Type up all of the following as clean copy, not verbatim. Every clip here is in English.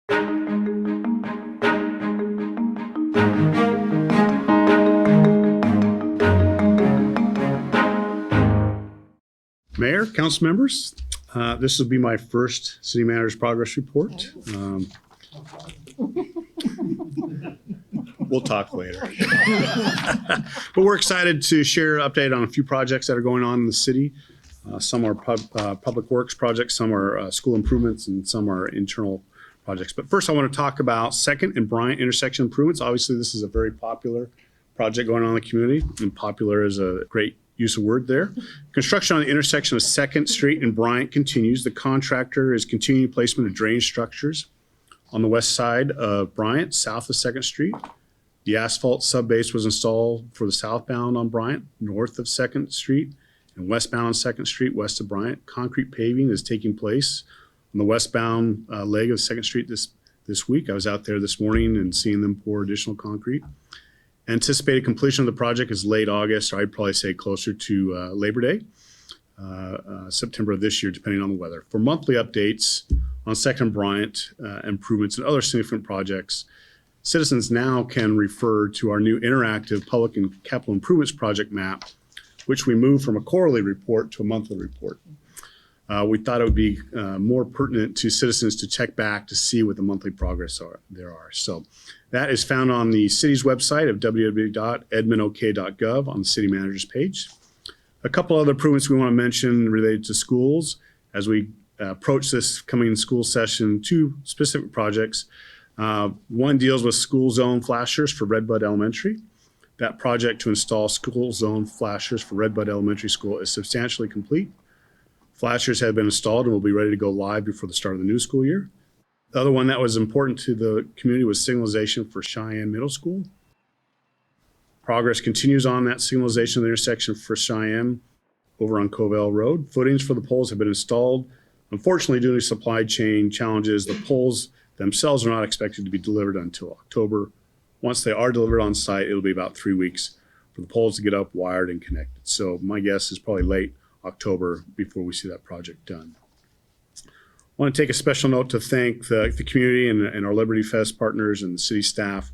Mayor, council members, this will be my first city manager's progress report. We'll talk later. But we're excited to share an update on a few projects that are going on in the city. Some are public works projects, some are school improvements, and some are internal projects. But first I want to talk about 2nd and Bryant intersection improvements. Obviously, this is a very popular project going on in the community, and popular is a great use of word there. Construction on the intersection of 2nd Street and Bryant continues. The contractor is continuing placement of drainage structures on the west side of Bryant, south of 2nd Street. The asphalt subbase was installed for the southbound on Bryant, north of 2nd Street, and westbound on 2nd Street, west of Bryant. Concrete paving is taking place on the westbound leg of 2nd Street this week. I was out there this morning and seeing them pour additional concrete. Anticipated completion of the project is late August, or I'd probably say closer to Labor Day, September of this year, depending on the weather. For monthly updates on 2nd Bryant improvements and other significant projects, citizens now can refer to our new interactive public and capital improvements project map, which we moved from a quarterly report to a monthly report. We thought it would be more pertinent to citizens to check back to see what the monthly progress there are. So that is found on the city's website of www.edmondok.gov on the city manager's page. A couple other improvements we want to mention related to schools as we approach this coming school session, 2 specific projects. One deals with school zone flashers for Redbud Elementary. That project to install school zone flashers for Redbud Elementary School is substantially complete. Flashers have been installed and will be ready to go live before the start of the new school year. The other one that was important to the community was signalization for Cheyenne Middle School. Progress continues on that signalization of the intersection for Cheyenne over on Covell Road. Footings for the poles have been installed. Unfortunately, due to supply chain challenges, the poles themselves are not expected to be delivered until October. Once they are delivered on site, it'll be about 3 weeks for the poles to get up, wired, and connected. So my guess is probably late October before we see that project done. I want to take a special note to thank the community and our LibertyFest partners and the city staff.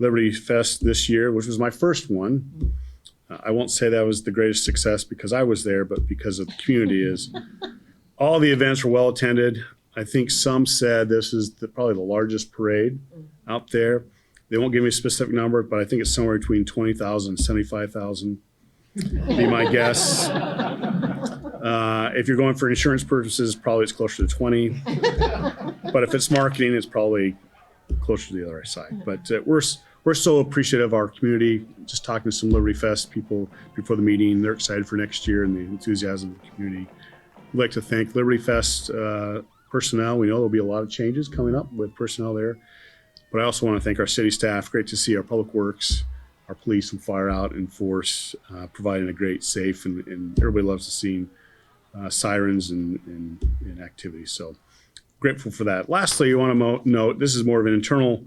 LibertyFest this year, which was my first one, I won't say that was the greatest success because I was there, but because of the community is. All the events were well attended. I think some said this is probably the largest parade out there. They won't give me a specific number, but I think it's somewhere between 20,000 and 75,000, be my guess. If you're going for insurance purposes, probably it's closer to 20. But if it's marketing, it's probably closer to the other side. But we're so appreciative of our community. Just talking to some LibertyFest people before the meeting, they're excited for next year and the enthusiasm of the community. We'd like to thank LibertyFest personnel. We know there'll be a lot of changes coming up with personnel there. But I also want to thank our city staff. Great to see our public works, our police and fire out in force, providing a great, safe, and everybody loves to see sirens and activity. So grateful for that. Lastly, I want to note, this is more of an internal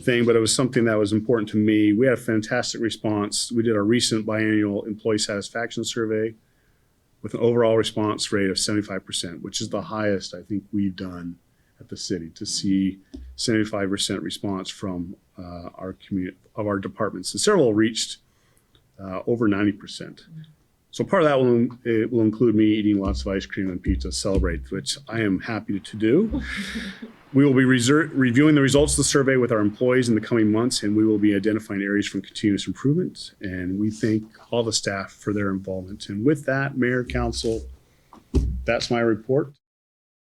thing, but it was something that was important to me. We had a fantastic response. We did our recent biannual employee satisfaction survey with an overall response rate of 75%, which is the highest I think we've done at the city, to see 75% response from our community of our departments, and several reached over 90%. So part of that will include me eating lots of ice cream and pizza to celebrate, which I am happy to do. We will be reviewing the results of the survey with our employees in the coming months, and we will be identifying areas for continuous improvement. And we thank all the staff for their involvement. And with that, Mayor, Council, that's my report.